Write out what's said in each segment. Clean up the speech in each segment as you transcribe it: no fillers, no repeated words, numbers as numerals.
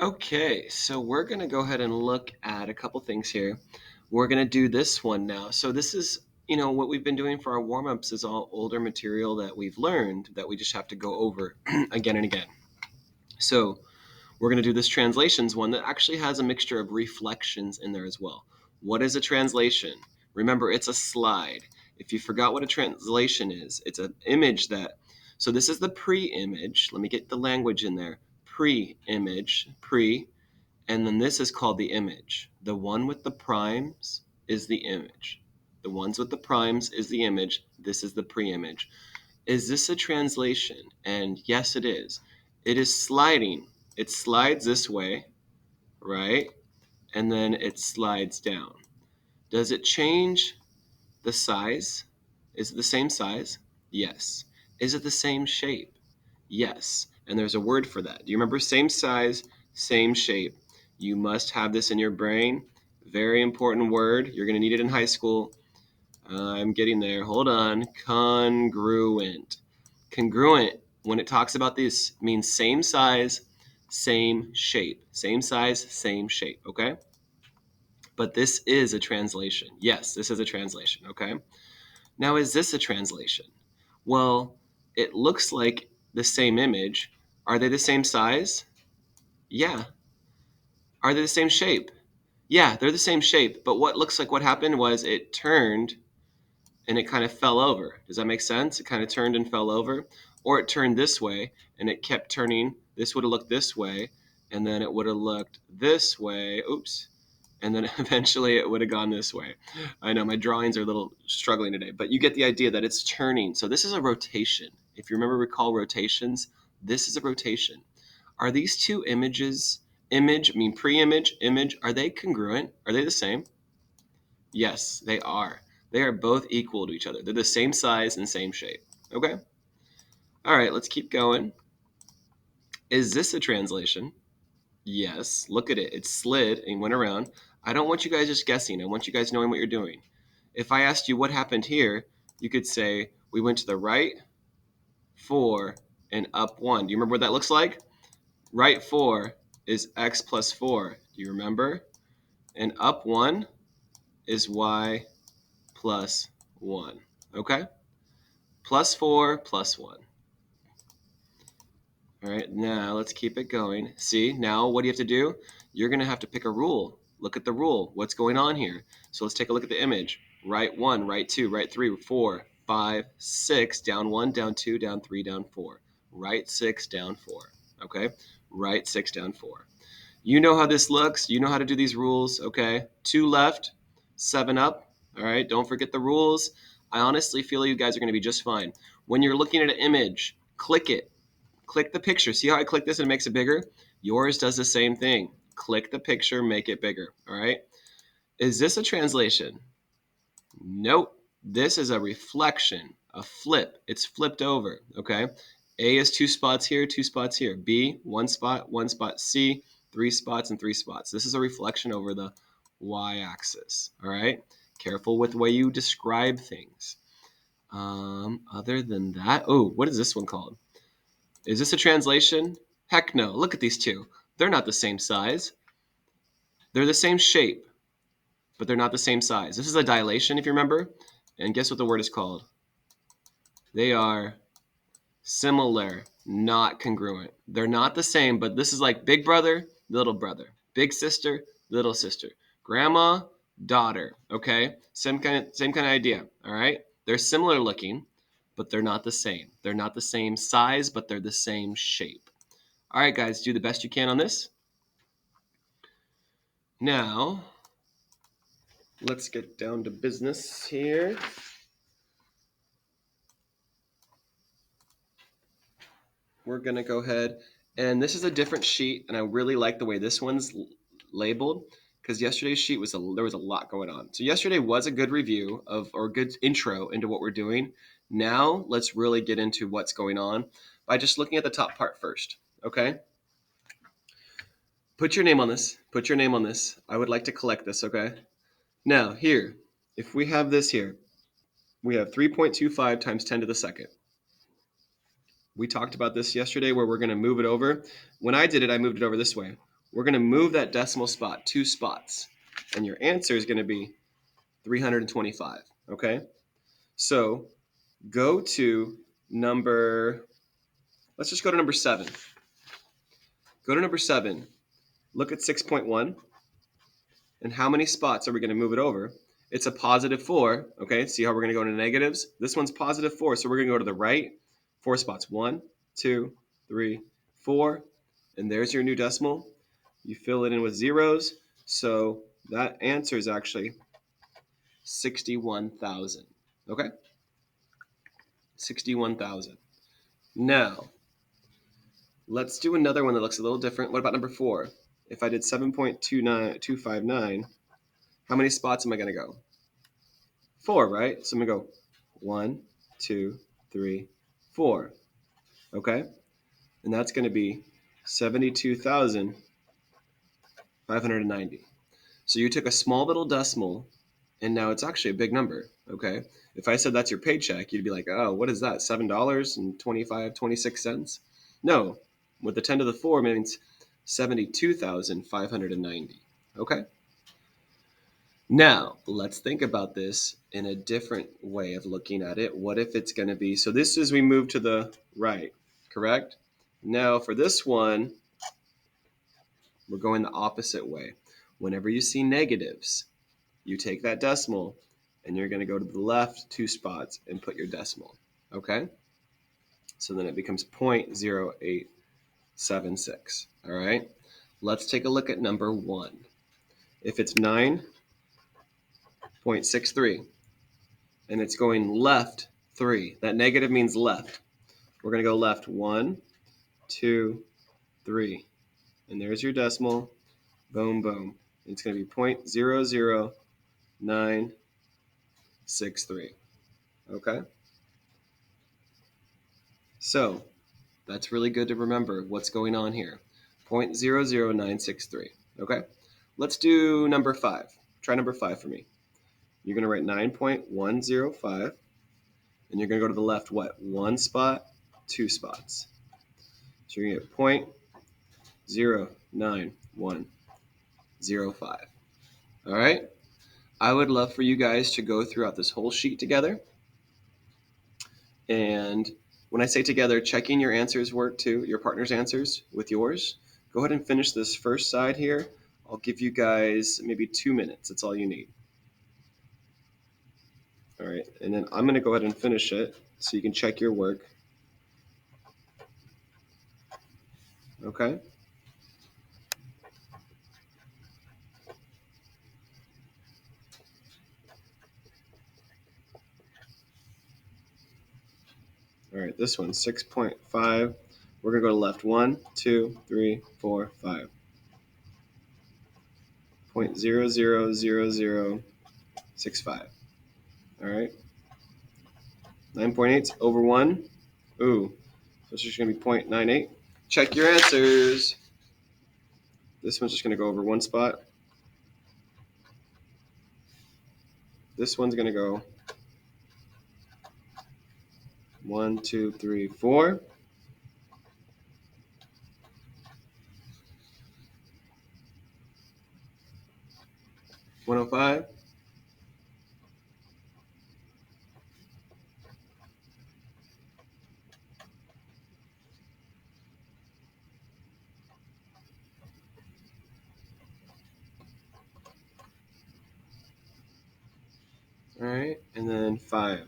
Okay, so we're going to go ahead and look at a couple things here. We're going to do this one now. So this is, what we've been doing for our warm-ups is all older material that we've learned that we just have to go over again and again. So we're going to do this translations one that actually has a mixture of reflections in there as well. What is a translation? Remember, it's a slide. If you forgot what a translation is, it's an image so this is the pre-image. Let me get the language in there. Pre-image, and then this is called the image. The one with the primes is the image. The ones with the primes is the image. This is the pre-image. Is this a translation? And yes, it is. It is sliding. It slides this way, right? And then it slides down. Does it change the size? Is it the same size? Yes. Is it the same shape? Yes. And there's a word for that. Do you remember same size, same shape? You must have this in your brain. Very important word. You're going to need it in high school. I'm getting there. Hold on. Congruent. Congruent, when it talks about this, means same size, same shape. Same size, same shape, okay? But this is a translation. Yes, this is a translation, okay? Now, is this a translation? Well, it looks like the same image. Are they the same size? Yeah. Are they the same shape? Yeah, they're the same shape, but what looks like what happened was it turned and it kind of fell over. Does that make sense? It kind of turned and fell over. Or it turned this way and it kept turning. This would have looked this way, and then it would have looked this way. Oops. And then eventually it would have gone this way. I know my drawings are a little struggling today, but you get the idea that it's turning. So this is a rotation. If you recall rotations, this is a rotation. Are these two images, pre-image, image, are they congruent? Are they the same? Yes, they are. They are both equal to each other. They're the same size and same shape. Okay? All right, let's keep going. Is this a translation? Yes. Look at it. It slid and went around. I don't want you guys just guessing. I want you guys knowing what you're doing. If I asked you what happened here, you could say we went to the right 4 and up 1. Do you remember what that looks like? Right 4 is x plus 4. Do you remember? And up 1 is y plus 1. Okay? Plus 4 plus 1. All right, now let's keep it going. See, now what do you have to do? You're going to have to pick a rule. Look at the rule. What's going on here? So let's take a look at the image. Right 1, right 2, right 3, 4, 5, 6, down 1, down 2, down 3, down 4. Right 6, down 4. Okay? Right 6, down 4. You know how this looks. You know how to do these rules. Okay? 2 left, 7 up. All right? Don't forget the rules. I honestly feel you guys are going to be just fine. When you're looking at an image, click it. Click the picture. See how I click this and it makes it bigger? Yours does the same thing. Click the picture, make it bigger. All right? Is this a translation? Nope. This is a reflection, a flip. It's flipped over. Okay? A is 2 spots here, 2 spots here. B, 1 spot, 1 spot. C, 3 spots and 3 spots. This is a reflection over the y-axis. All right? Careful with the way you describe things. Other than that, oh, what is this one called? Is this a translation? Heck no. Look at these two. They're not the same size. They're the same shape, but they're not the same size. This is a dilation, if you remember. And guess what the word is called? They are similar, not congruent. They're not the same, but this is like big brother, little brother, big sister, little sister, grandma, daughter. Okay? Same kind of idea. All right? They're similar looking, but they're not the same. They're not the same size, but they're the same shape. All right, guys, do the best you can on this. Now, let's get down to business here. We're going to go ahead, and this is a different sheet, and I really like the way this one's labeled because yesterday's sheet there was a lot going on. So yesterday was a good review or good intro into what we're doing. Now, let's really get into what's going on by just looking at the top part first, okay? Put your name on this. Put your name on this. I would like to collect this, okay? Now, here, if we have this here, we have 3.25 times 10 to the second. We talked about this yesterday where we're going to move it over. When I did it, I moved it over this way. we're going to move that decimal spot 2 spots. And your answer is going to be 325. Okay? So go to let's just go to number 7. Go to number 7. Look at 6.1. And how many spots are we going to move it over? It's a positive 4. Okay, see how we're going to go into negatives? This one's positive 4, so we're going to go to the right 4 spots. 1, 2, 3, 4. And there's your new decimal. You fill it in with zeros. So that answer is actually 61,000. Okay? 61,000. Now, let's do another one that looks a little different. What about number 4? If I did 7.259, how many spots am I going to go? 4, right? So I'm going to go 1, 2, 3, 4. Okay? And that's going to be 72,590. So you took a small little decimal, and now it's actually a big number. Okay? If I said that's your paycheck, you'd be like, oh, what is that? $7.26? No. With the 10 to the 4 means 72,590. Okay? Now, let's think about this in a different way of looking at it. What if it's going to be, so this is we move to the right, correct? Now, for this one, we're going the opposite way. Whenever you see negatives, you take that decimal and you're going to go to the left 2 spots and put your decimal, okay? So then it becomes 0.0876, all right? Let's take a look at number 1. If it's 9.63, and it's going left 3. That negative means left. We're going to go left 1, 2, 3. And there's your decimal. Boom, boom. It's going to be 0.00963. Okay? So that's really good to remember what's going on here. 0.00963. Okay? Let's do number 5. Try number 5 for me. You're going to write 9.105. And you're going to go to the left, what? 1 spot, 2 spots. So you're going to get 0.09105. All right? I would love for you guys to go throughout this whole sheet together. And when I say together, checking your answers work too, your partner's answers with yours. Go ahead and finish this first side here. I'll give you guys maybe 2 minutes. That's all you need. All right, and then I'm going to go ahead and finish it so you can check your work. Okay? All right, this one, 6.5. We're going to go to left. 1, 2, 3, 4, 5. 0.000065. All right. 9.8 over 1. Ooh, so it's just going to be 0.98. Check your answers. This one's just going to go over 1 spot. This one's going to go 1, 2, 3, 4. 105. All right, and then 5.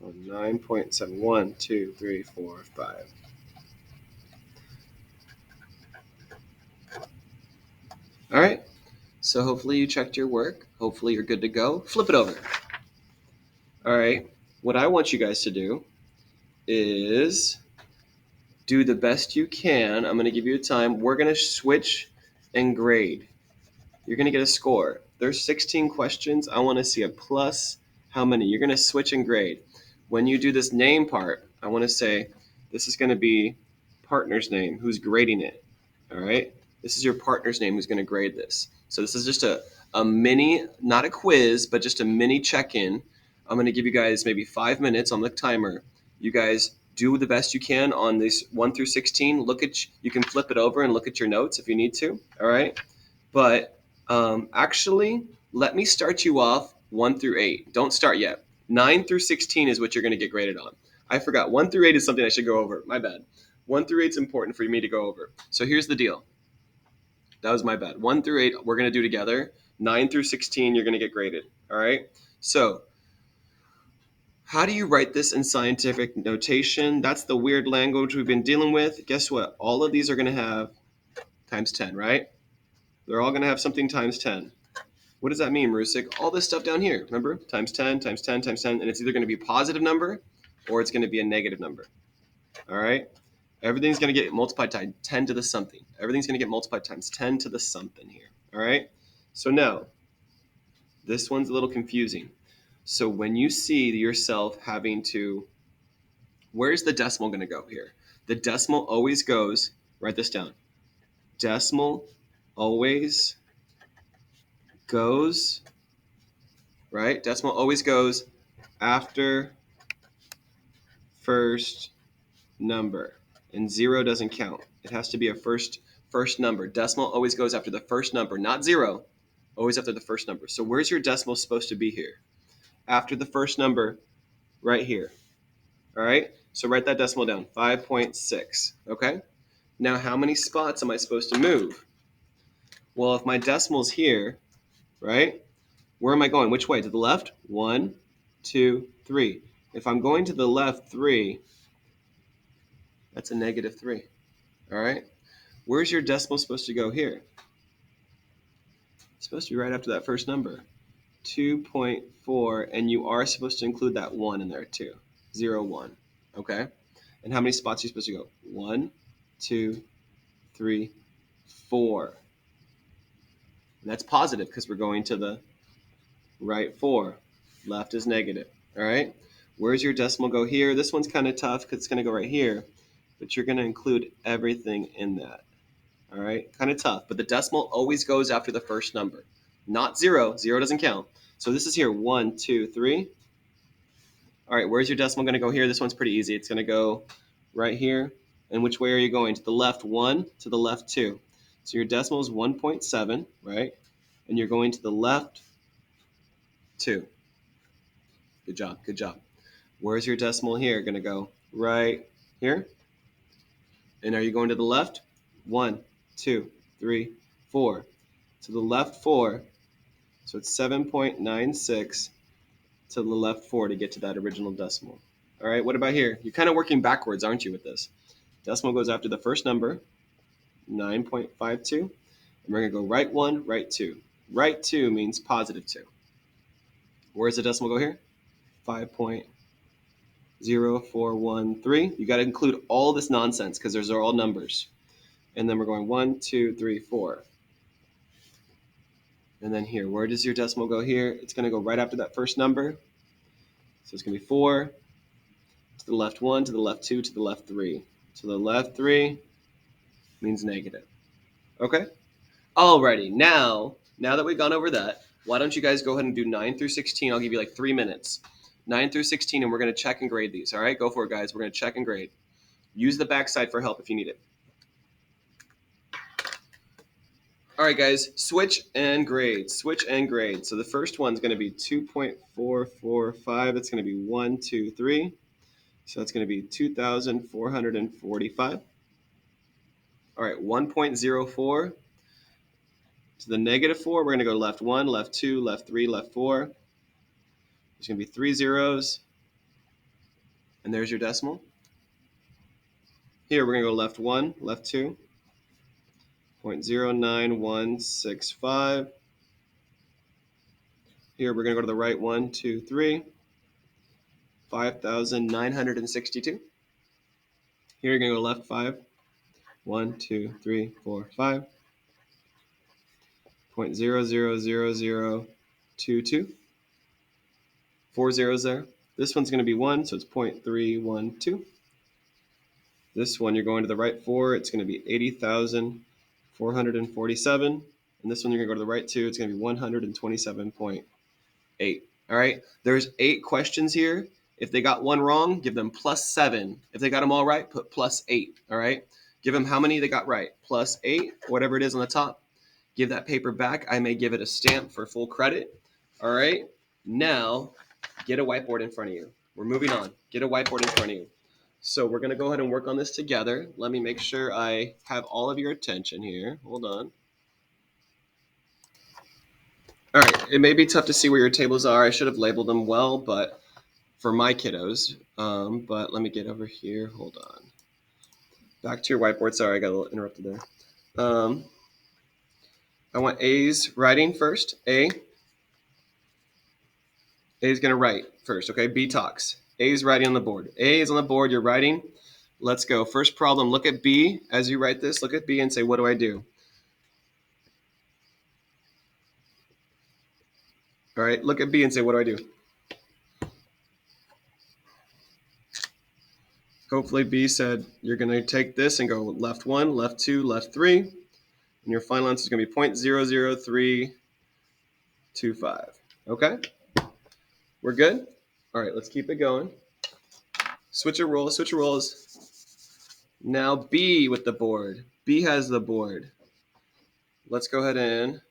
9.7. 1, 2, 3, 4, 5. All right, so hopefully you checked your work. Hopefully you're good to go. Flip it over. All right, what I want you guys to do is do the best you can. I'm going to give you a time. We're going to switch and grade. You're going to get a score. There's 16 questions. I want to see a plus. How many? You're going to switch and grade. When you do this name part, I want to say this is going to be partner's name, who's grading it. All right? This is your partner's name who's going to grade this. So this is just a mini, not a quiz, but just a mini check-in. I'm going to give you guys maybe 5 minutes on the timer. You guys do the best you can on these 1 through 16. You can flip it over and look at your notes if you need to. All right. But actually, let me start you off 1 through 8. Don't start yet. 9 through 16 is what you're going to get graded on. I forgot. 1 through 8 is something I should go over. My bad. 1 through 8 is important for me to go over. So here's the deal. That was my bad. 1 through 8, we're going to do together. 9 through 16, you're going to get graded. All right. So how do you write this in scientific notation? That's the weird language we've been dealing with. Guess what? All of these are going to have times 10, right? They're all going to have something times 10. What does that mean, Marusik? All this stuff down here, remember? Times 10, times 10, times 10, and it's either going to be a positive number or it's going to be a negative number. All right? Everything's going to get multiplied times 10 to the something. Everything's going to get multiplied times 10 to the something here. All right? So now, this one's a little confusing. So when you see yourself having to, where's the decimal going to go here? The decimal always goes, write this down. Decimal always goes, right? Decimal always goes after first number, and 0 doesn't count. It has to be a first number. Decimal always goes after the first number, not 0, always after the first number. So where's your decimal supposed to be here? After the first number, right here. All right, so write that decimal down, 5.6. Okay, now how many spots am I supposed to move? Well, if my decimal's here, right, where am I going? Which way? To the left? 1, 2, 3. If I'm going to the left 3, that's a -3. All right, where's your decimal supposed to go here? It's supposed to be right after that first number, 2.4, and you are supposed to include that 1 in there too, 0, 1. Okay, and how many spots are you supposed to go? 1, 2, 3, 4. And that's positive because we're going to the right 4. Left is negative. All right, where's your decimal go here? This one's kind of tough because it's going to go right here, but you're going to include everything in that. All right, kind of tough, but the decimal always goes after the first number, not 0. 0 doesn't count. So this is here, 1, 2, 3. All right, where's your decimal going to go here? This one's pretty easy. It's going to go right here. And which way are you going? To the left 1, to the left 2. So your decimal is 1.7, right? And you're going to the left 2. Good job, good job. Where's your decimal here? Going to go right here. And are you going to the left? 1, 2, 3, 4. To the left 4. So it's 7.96 to the left 4 to get to that original decimal. All right, what about here? You're kind of working backwards, aren't you, with this? Decimal goes after the first number, 9.52. And we're going to go right 1, right 2. Right 2 means positive 2. Where's the decimal go here? 5.0413. You got to include all this nonsense because those are all numbers. And then we're going 1, 2, 3, 4. And then here, where does your decimal go here? It's going to go right after that first number. So it's going to be 4, to the left 1, to the left 2, to the left 3. To the left 3 means negative. Okay? Alrighty, now that we've gone over that, why don't you guys go ahead and do 9 through 16. I'll give you like 3 minutes. 9 through 16, and we're going to check and grade these. All right? Go for it, guys. We're going to check and grade. Use the backside for help if you need it. All right, guys, switch and grade. Switch and grade. So the first one's going to be 2.445. That's going to be 1, 2, 3. So that's going to be 2,445. All right, 1.04 to the -4. We're going to go left 1, left 2, left 3, left 4. There's going to be 3 zeros. And there's your decimal. Here, we're going to go left 1, left 2. 0.09165. Here we're going to go to the right 1, 2, 3. 5,962. Here you're going to go left 5. 1, 2, 3, 4, 5. 0.000022. 4 zeros there. This one's going to be 1, so it's 0.312. This one, you're going to the right 4. It's going to be 80,447. And this one, you're going to go to the right 2. It's going to be 127.8. All right. There's 8 questions here. If they got one wrong, give them +7. If they got them all right, put +8. All right. Give them how many they got right. +8, whatever it is on the top. Give that paper back. I may give it a stamp for full credit. All right. Now, get a whiteboard in front of you. We're moving on. Get a whiteboard in front of you. So we're going to go ahead and work on this together. Let me make sure I have all of your attention here. Hold on. All right. It may be tough to see where your tables are. I should have labeled them well, but for my kiddos. But let me get over here. Hold on. Back to your whiteboard. Sorry, I got a little interrupted there. I want A's writing first. A is going to write first, okay? B talks. A is writing on the board. A is on the board. You're writing. Let's go. First problem. Look at B as you write this. Look at B and say, what do I do? All right. Look at B and say, what do I do? Hopefully B said you're going to take this and go left 1, left 2, left 3. And your final answer is going to be 0.00325. Okay? We're good? All right. Let's keep it going. Switch your roles. Switch your roles. Now B with the board. B has the board. Let's go ahead and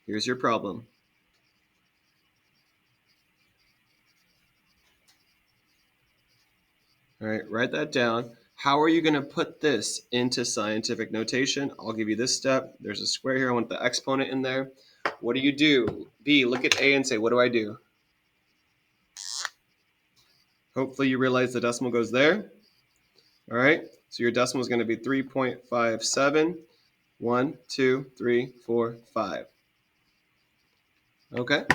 here's your problem. All right, write that down. How are you going to put this into scientific notation? I'll give you this step. There's a square here. I want the exponent in there. What do you do? B, look at A and say, what do I do? Hopefully you realize the decimal goes there. All right, so your decimal is going to be 3.57. 1, 2, 3, 4, 5. Okay.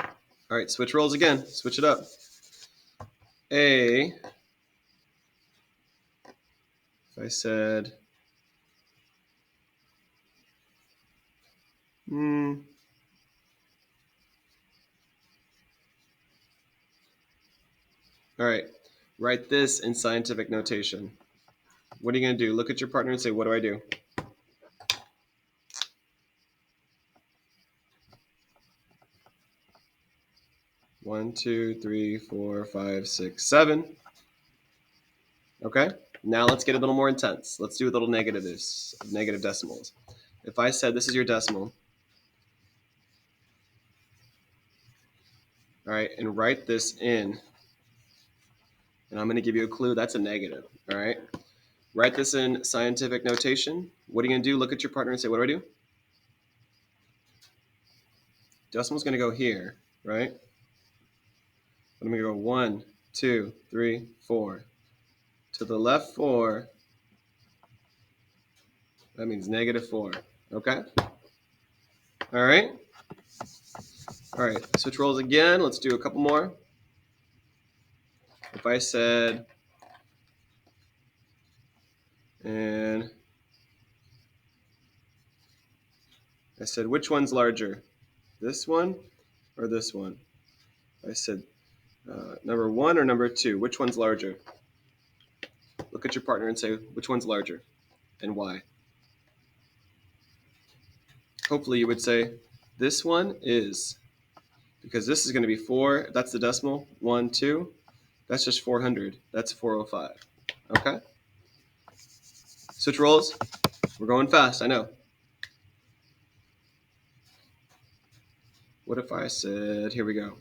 All right, switch roles again. Switch it up. A, if I said, all right, write this in scientific notation. What are you going to do? Look at your partner and say, what do I do? One, two, three, four, five, six, 7. Okay, now let's get a little more intense. Let's do a little negative decimals. If I said this is your decimal, all right, and write this in, and I'm going to give you a clue, that's a negative, all right? Write this in scientific notation. What are you going to do? Look at your partner and say, what do I do? Decimal's going to go here, right? I'm going to go 1, 2, 3, 4. To the left 4, that means -4, okay? All right? All right, switch roles again. Let's do a couple more. If I said, and I said, which one's larger? This one or this one? I said, number 1 or number 2? Which one's larger? Look at your partner and say, which one's larger and why? Hopefully you would say, this one is, because this is going to be 4. That's the decimal. 1, 2. That's just 400. That's 405. Okay? Switch roles. We're going fast, I know. What if I said, here we go.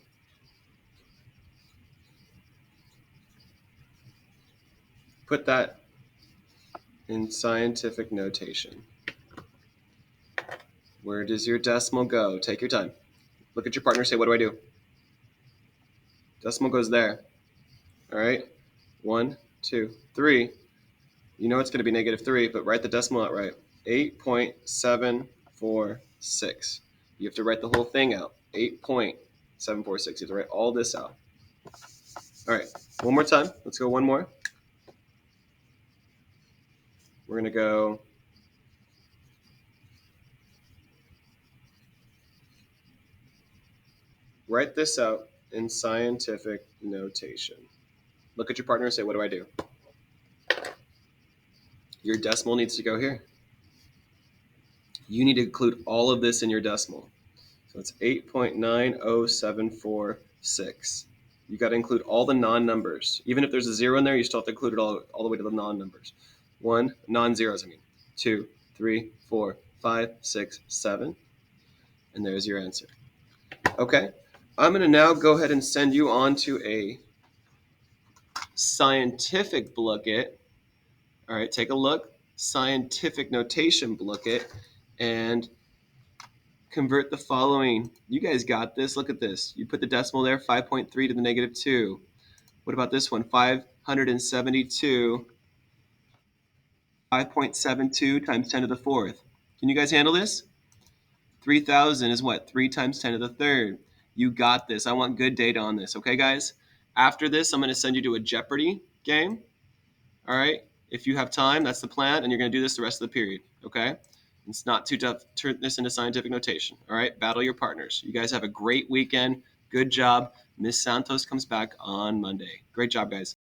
Put that in scientific notation. Where does your decimal go? Take your time. Look at your partner, say, what do I do? Decimal goes there. All right? 1, 2, 3. You know it's going to be -3, but write the decimal out right. 8.746. You have to write the whole thing out. 8.746. You have to write all this out. All right, one more time. Let's go one more. We're going to go write this out in scientific notation. Look at your partner and say, what do I do? Your decimal needs to go here. You need to include all of this in your decimal. So it's 8.9076. You got to include all the non-numbers. Even if there's a 0 in there, you still have to include it all the way to the non-numbers. 1, non-zeros, I mean. 2, 3, 4, 5, 6, 7. And there's your answer. Okay. I'm going to now go ahead and send you on to a scientific booklet. All right, take a look. Scientific notation booklet. And convert the following. You guys got this. Look at this. You put the decimal there, 5.3 to the negative 2. What about this one? 572, 5.72 times 10 to the fourth. Can you guys handle this? 3,000 is what? 3 times 10 to the third. You got this. I want good data on this. Okay, guys? After this, I'm going to send you to a Jeopardy game. All right? If you have time, that's the plan, and you're going to do this the rest of the period. Okay? It's not too tough. Turn this into scientific notation. All right? Battle your partners. You guys have a great weekend. Good job. Miss Santos comes back on Monday. Great job, guys.